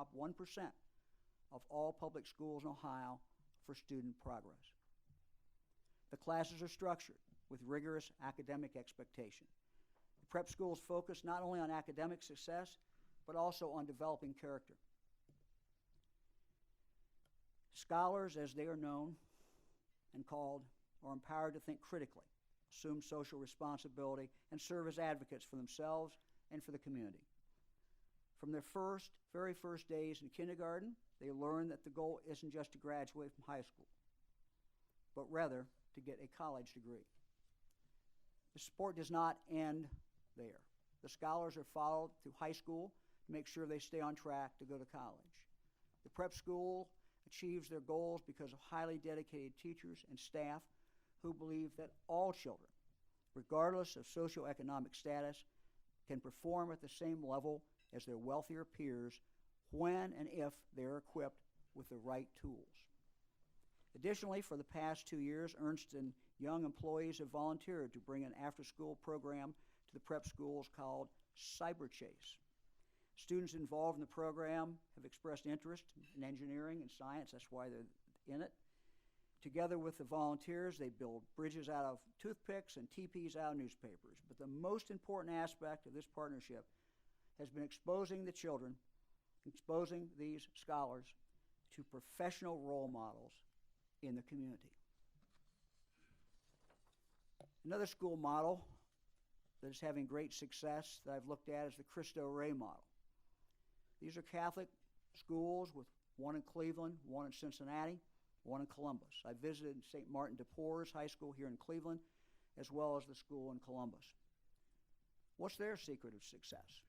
top 1% of all public schools in Ohio for student progress. The classes are structured with rigorous academic expectation. The prep schools focus not only on academic success, but also on developing character. Scholars, as they are known and called, are empowered to think critically, assume social responsibility, and serve as advocates for themselves and for the community. From their very first days in kindergarten, they learn that the goal isn't just to graduate from high school, but rather to get a college degree. The sport does not end there. The scholars are followed through high school to make sure they stay on track to go to college. The prep school achieves their goals because of highly dedicated teachers and staff who believe that all children, regardless of socioeconomic status, can perform at the same level as their wealthier peers when and if they are equipped with the right tools. Additionally, for the past 2 years, Ernst and Young employees have volunteered to bring an after-school program to the prep schools called Cyber Chase. Students involved in the program have expressed interest in engineering and science. That's why they're in it. Together with the volunteers, they build bridges out of toothpicks and teepees out of newspapers. But the most important aspect of this partnership has been exposing the children, exposing these scholars to professional role models in the community. Another school model that is having great success that I've looked at is the Cristo Rey model. These are Catholic schools, with one in Cleveland, one in Cincinnati, one in Columbus. I visited St. Martin de Porres High School here in Cleveland, as well as the school in Columbus. What's their secret of success?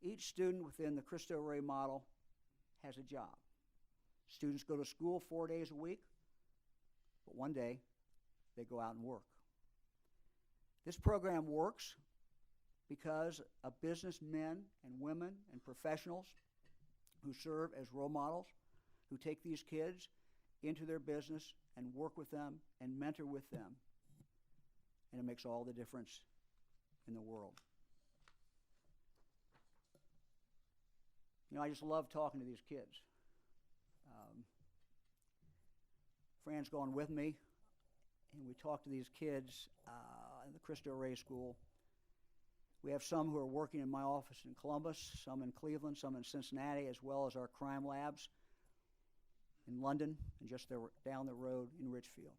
Each student within the Cristo Rey model has a job. Students go to school 4 days a week, but one day they go out and work. This program works because of businessmen and women and professionals who serve as role models, who take these kids into their business and work with them and mentor with them. And it makes all the difference in the world. You know, I just love talking to these kids. Fran's going with me, and we talk to these kids in the Cristo Rey School. We have some who are working in my office in Columbus, some in Cleveland, some in Cincinnati, as well as our crime labs in London and just down the road in Richfield.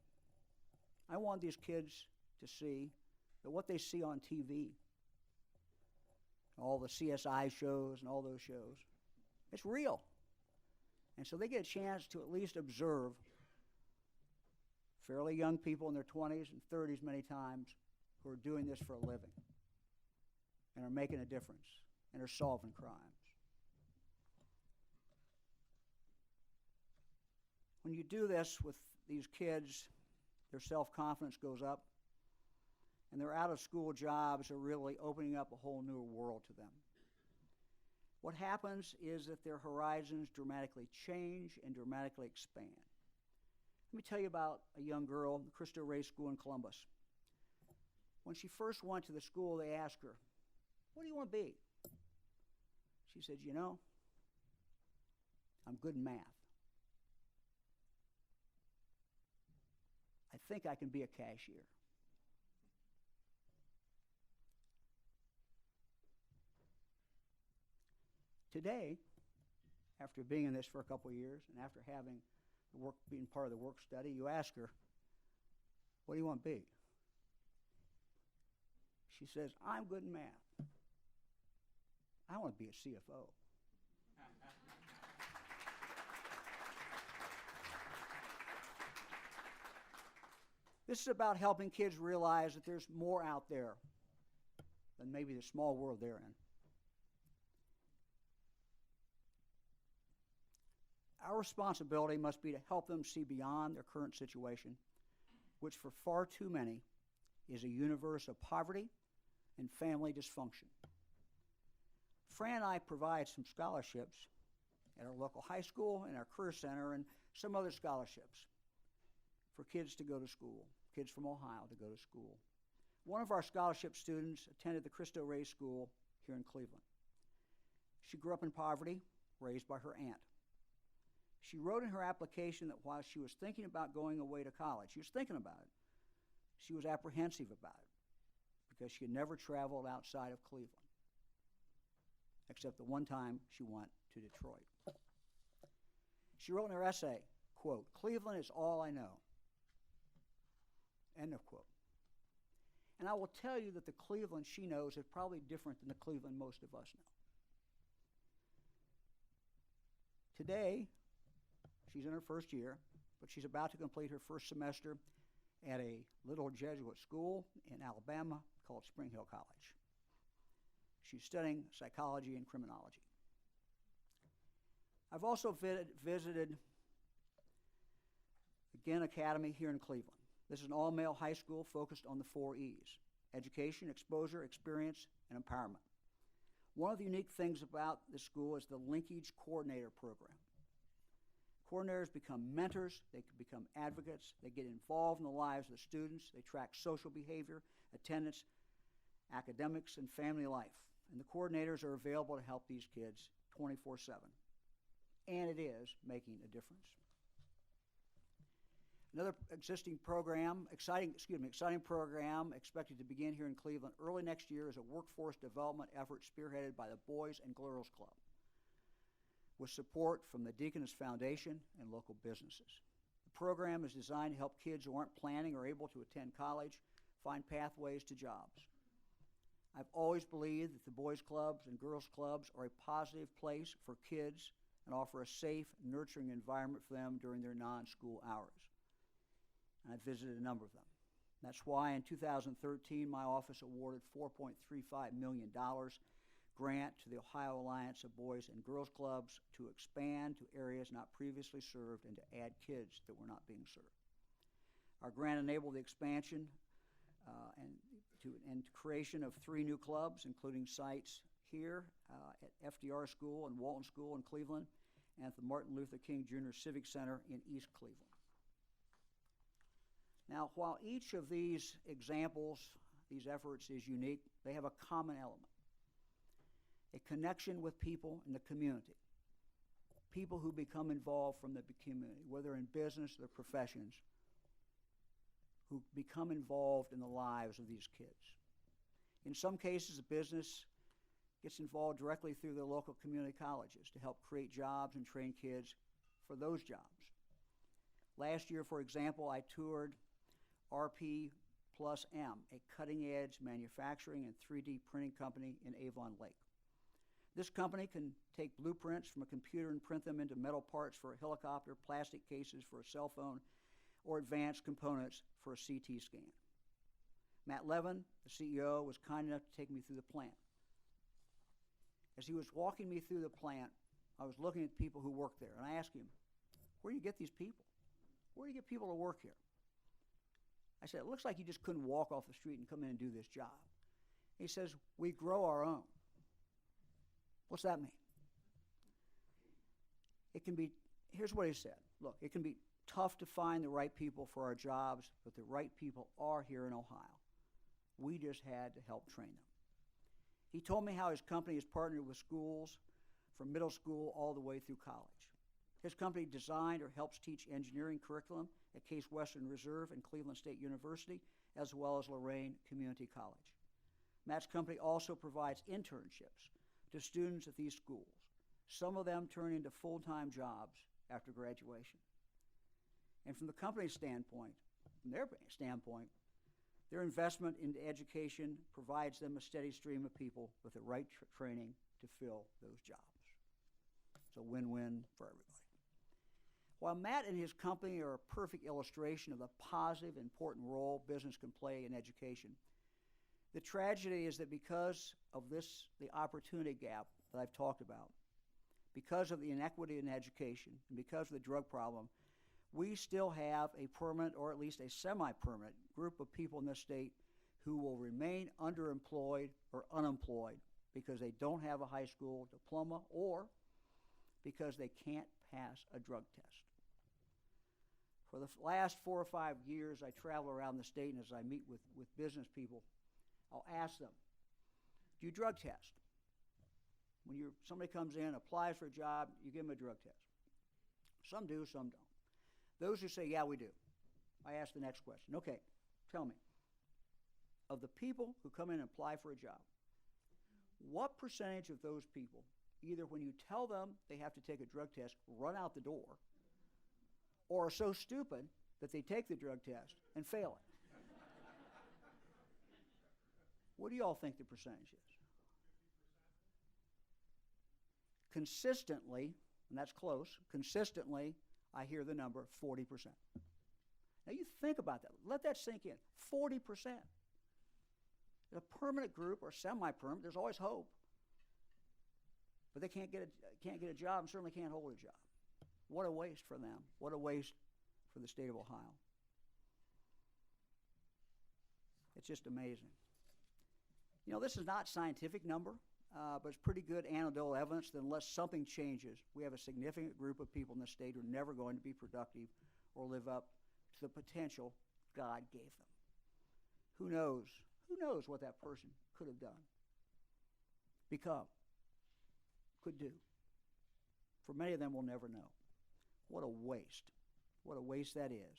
I want these kids to see that what they see on TV, all the CSI shows and all those shows, it's real. And so they get a chance to at least observe fairly young people in their 20s and 30s many times who are doing this for a living and are making a difference and are solving crimes. When you do this with these kids, their self-confidence goes up, and their out-of-school jobs are really opening up a whole new world to them. What happens is that their horizons dramatically change and dramatically expand. Let me tell you about a young girl in the Cristo Rey School in Columbus. When she first went to the school, they asked her, "What do you want to be?" She said, "You know, I'm good in math. I think I can be a cashier." Today, after being in this for a couple of years and after having the work, being part of the work study, you ask her, "What do you want to be?" She says, "I'm good in math. I want to be a CFO." This is about helping kids realize that there's more out there than maybe the small world they're in. Our responsibility must be to help them see beyond their current situation, which for far too many is a universe of poverty and family dysfunction. Fran and I provide some scholarships at our local high school and our career center and some other scholarships for kids to go to school, kids from Ohio to go to school. One of our scholarship students attended the Cristo Rey School here in Cleveland. She grew up in poverty raised by her aunt. She wrote in her application that while she was thinking about going away to college, she was thinking about it, she was apprehensive about it because she had never traveled outside of Cleveland, except the one time she went to Detroit. She wrote in her essay, quote, "Cleveland is all I know." End of quote. And I will tell you that the Cleveland she knows is probably different than the Cleveland most of us know. Today, she's in her first year, but she's about to complete her first semester at a little Jesuit school in Alabama called Spring Hill College. She's studying psychology and criminology. I've also visited the Ginn Academy here in Cleveland. This is an all-male high school focused on the 4 E's: education, exposure, experience, and empowerment. One of the unique things about this school is the linkage coordinator program. Coordinators become mentors, they can become advocates, they get involved in the lives of the students, they track social behavior, attendance, academics, and family life. And the coordinators are available to help these kids 24/7. And it is making a difference. Another exciting program expected to begin here in Cleveland early next year is a workforce development effort spearheaded by the Boys and Girls Club, with support from the Deaconess Foundation and local businesses. The program is designed to help kids who aren't planning or able to attend college find pathways to jobs. I've always believed that the boys' clubs and girls' clubs are a positive place for kids and offer a safe, nurturing environment for them during their non-school hours. And I've visited a number of them. That's why in 2013, my office awarded $4.35 million grant to the Ohio Alliance of Boys and Girls Clubs to expand to areas not previously served and to add kids that were not being served. Our grant enabled the expansion and creation of 3 new clubs, including sites here at FDR School and Walton School in Cleveland, and at the Martin Luther King Jr. Civic Center in East Cleveland. Now, while each of these examples, these efforts is unique, they have a common element: a connection with people in the community, people who become involved from the community, whether in business or professions, who become involved in the lives of these kids. In some cases, the business gets involved directly through their local community colleges to help create jobs and train kids for those jobs. Last year, for example, I toured RP plus M, a cutting-edge manufacturing and 3D printing company in Avon Lake. This company can take blueprints from a computer and print them into metal parts for a helicopter, plastic cases for a cell phone, or advanced components for a CT scan. Matt Levin, the CEO, was kind enough to take me through the plant. As he was walking me through the plant, I was looking at people who work there, and I asked him, "Where do you get these people? Where do you get people to work here?" I said, "It looks like you just couldn't walk off the street and come in and do this job." He says, "We grow our own." What's that mean? Here's what he said. Look, it can be tough to find the right people for our jobs, but the right people are here in Ohio. We just had to help train them. He told me how his company has partnered with schools from middle school all the way through college. His company designed or helps teach engineering curriculum at Case Western Reserve and Cleveland State University, as well as Lorraine Community College. Matt's company also provides internships to students at these schools. Some of them turn into full-time jobs after graduation. And from the company's standpoint, their investment into education provides them a steady stream of people with the right training to fill those jobs. It's a win-win for everybody. While Matt and his company are a perfect illustration of the positive, important role business can play in education, the tragedy is that because of the opportunity gap that I've talked about, because of the inequity in education, and because of the drug problem, we still have a permanent, or at least a semi-permanent, group of people in this state who will remain underemployed or unemployed because they don't have a high school diploma or because they can't pass a drug test. For the last 4 or 5 years, I travel around the state, and as I meet with business people, I'll ask them, "Do you drug test?" When somebody comes in, applies for a job, you give them a drug test. Some do, some don't. Those who say, yeah, we do, I ask the next question. Okay, tell me, of the people who come in and apply for a job, what percentage of those people, either when you tell them they have to take a drug test, run out the door, or are so stupid that they take the drug test and fail it? What do you all think the percentage is? Consistently, and that's close, consistently, I hear the number 40%. Now you think about that. Let that sink in. 40%. In a permanent group or semi-permanent, there's always hope. But they can't get a job and certainly can't hold a job. What a waste for them. What a waste for the state of Ohio. It's just amazing. You know, this is not scientific number, but it's pretty good anecdotal evidence that unless something changes, we have a significant group of people in the state who are never going to be productive or live up to the potential God gave them. Who knows? Who knows what that person could have done, become, could do? For many of them, we'll never know. What a waste. What a waste that is.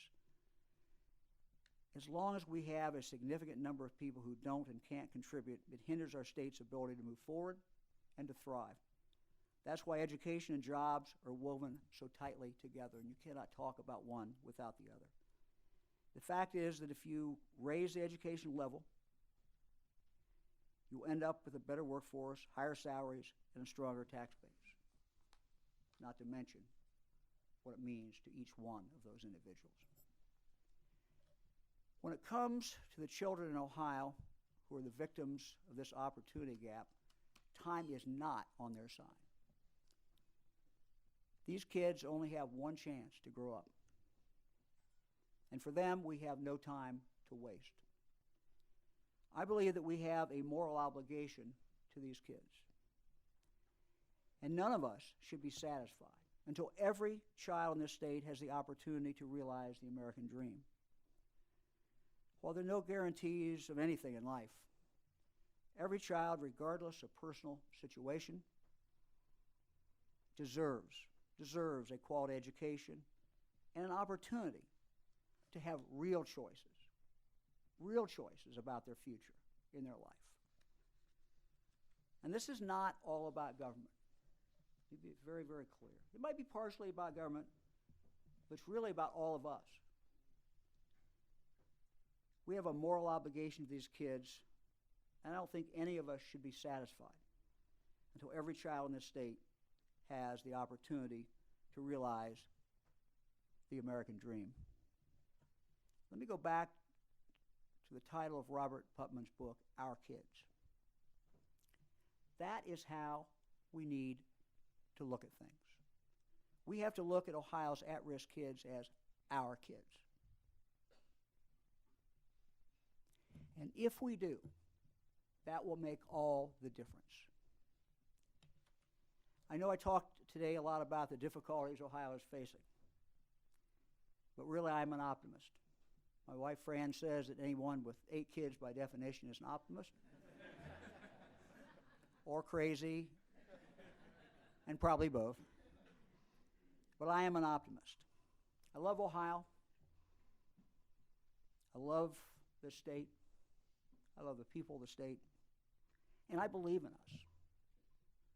As long as we have a significant number of people who don't and can't contribute, it hinders our state's ability to move forward and to thrive. That's why education and jobs are woven so tightly together, and you cannot talk about one without the other. The fact is that if you raise the education level, you end up with a better workforce, higher salaries, and a stronger tax base. Not to mention what it means to each one of those individuals. When it comes to the children in Ohio who are the victims of this opportunity gap, time is not on their side. These kids only have one chance to grow up. And for them, we have no time to waste. I believe that we have a moral obligation to these kids. And none of us should be satisfied until every child in this state has the opportunity to realize the American dream. While there are no guarantees of anything in life, every child, regardless of personal situation, deserves a quality education and an opportunity to have real choices about their future in their life. And this is not all about government. To be very, very clear. It might be partially about government, but it's really about all of us. We have a moral obligation to these kids, and I don't think any of us should be satisfied until every child in this state has the opportunity to realize the American dream. Let me go back to the title of Robert Putnam's book, Our Kids. That is how we need to look at things. We have to look at Ohio's at-risk kids as our kids. And if we do, that will make all the difference. I know I talked today a lot about the difficulties Ohio is facing, but really I'm an optimist. My wife Fran says that anyone with 8 kids by definition is an optimist or crazy, and probably both. But I am an optimist. I love Ohio. I love this state. I love the people of the state. And I believe in us.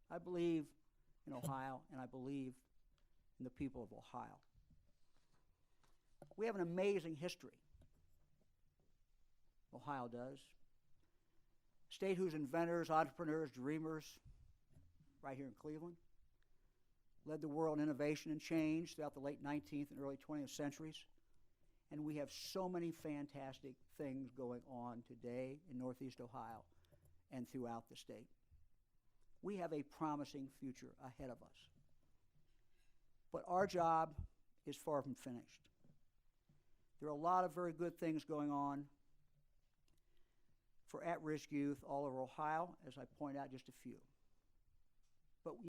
I believe in Ohio, and I believe in the people of Ohio. We have an amazing history. Ohio does. A state whose inventors, entrepreneurs, dreamers, right here in Cleveland, led the world in innovation and change throughout the late 19th and early 20th centuries. And we have so many fantastic things going on today in Northeast Ohio and throughout the state. We have a promising future ahead of us. But our job is far from finished. There are a lot of very good things going on for at-risk youth all over Ohio, as I point out just a few. But